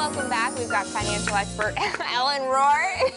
Welcome back. We've got financial expert Ellen Rohr.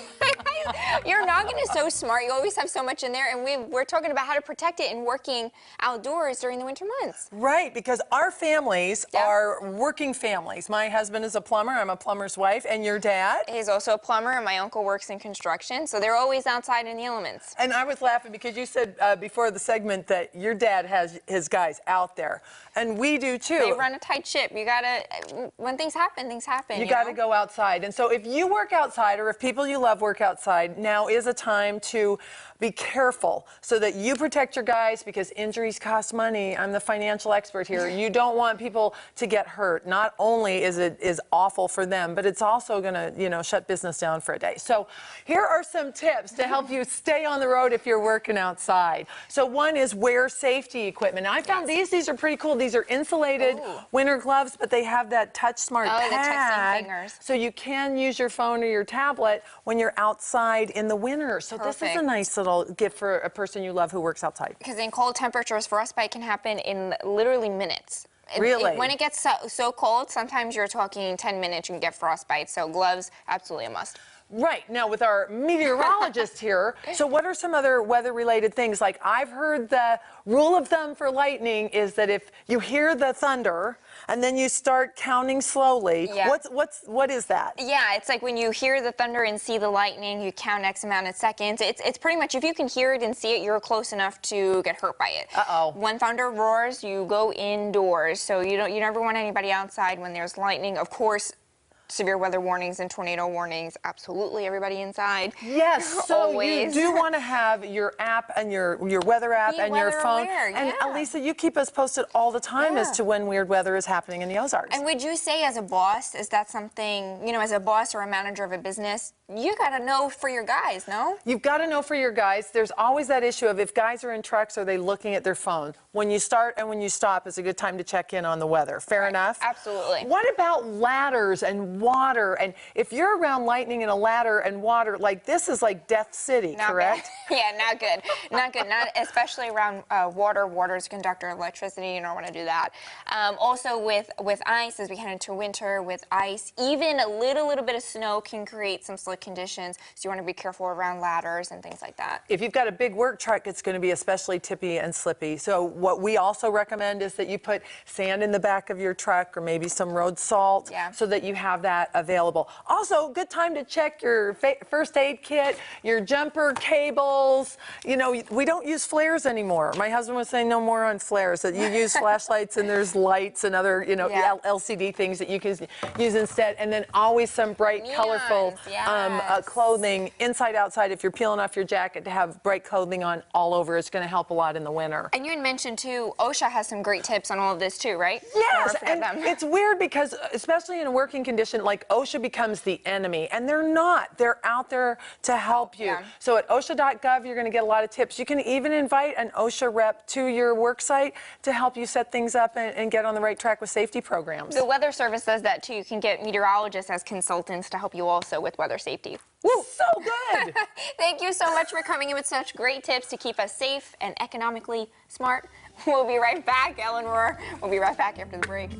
Your noggin is so smart. You always have so much in there, and we're talking about how to protect it in working outdoors during the winter months. Right, because our families are working families. My husband is a plumber. I'm a plumber's wife. And your dad? He's also a plumber, and my uncle works in construction, so they're always outside in the elements. And I was laughing because you said before the segment that your dad has his guys out there, and we do too. They run a tight ship. You gotta, when things happen, things happen. You gotta go outside. And so if you work outside, or if people you love work outside, now is a time to be careful so that you protect your guys, because injuries cost money. I'm the financial expert here. You don't want people to get hurt. Not only is it awful for them, but it's also gonna, shut business down for a day. So here are some tips to help you stay on the road if you're working outside. So one is wear safety equipment. Now, I found these are pretty cool. These are insulated winter gloves, but they have that touch smart pad, the texting fingers. so you can use your phone or your tablet when you're outside in the winter. So this is a nice little gift for a person you love who works outside. Because in cold temperatures, frostbite can happen in literally minutes. Really? When it gets so cold, sometimes you're talking 10 minutes, you can get frostbite. So gloves, absolutely a must. Right. Now, with our meteorologist here, so what are some other weather-related things? Like, I've heard the rule of thumb for lightning is that if you hear the thunder and then you start counting slowly, what is that? Yeah, it's like when you hear the thunder and see the lightning, you count X amount of seconds. It's pretty much, if you can hear it and see it, you're close enough to get hurt by it. When thunder roars, you go indoors. So you never want anybody outside when there's lightning. Of course, severe weather warnings and tornado warnings, absolutely everybody inside. Yes, so you do want to have your app and your weather app and your phone. And Elisa, you keep us posted all the time as to when weird weather is happening in the Ozarks. And would you say, as a boss, is that something, as a boss or a manager of a business, you got to know for your guys, no? You've got to know for your guys. There's always that issue of, if guys are in trucks, are they looking at their phone? When you start and when you stop is a good time to check in on the weather. Fair enough? Absolutely. What about ladders and water? And if you're around lightning and a ladder and water, like, this is like Death City, correct? Yeah, not good. Not good. Not especially around water. Water is a conductor of electricity. You don't want to do that. Also with ice, as we head into winter, with ice, even a little bit of snow can create some slick conditions. So you want to be careful around ladders and things like that. If you've got a big work truck, it's going to be especially tippy and slippy. So what we also recommend is that you put sand in the back of your truck, or maybe some road salt, so that you have that available. Also, good time to check your first aid kit, your jumper cables. We don't use flares anymore. My husband was saying no more on flares, that you use flashlights and there's lights and other, LCD things that you can use instead. And then always some bright, colorful clothing, inside, outside. If you're peeling off your jacket, to have bright clothing on all over. It's going to help a lot in the winter. And you had mentioned, too, OSHA has some great tips on all of this, too, right? Yes, and it's weird because, especially in a working condition, like, OSHA becomes the enemy, and they're not. They're out there to help you. So at OSHA.gov, you're going to get a lot of tips. You can even invite an OSHA rep to your work site to help you set things up and get on the right track with safety programs. The Weather Service does that, too. You can get meteorologists as consultants to help you also with weather safety. Woo, so good! Thank you so much for coming in with such great tips to keep us safe and economically smart. We'll be right back, Ellen Rohr. We'll be right back after the break.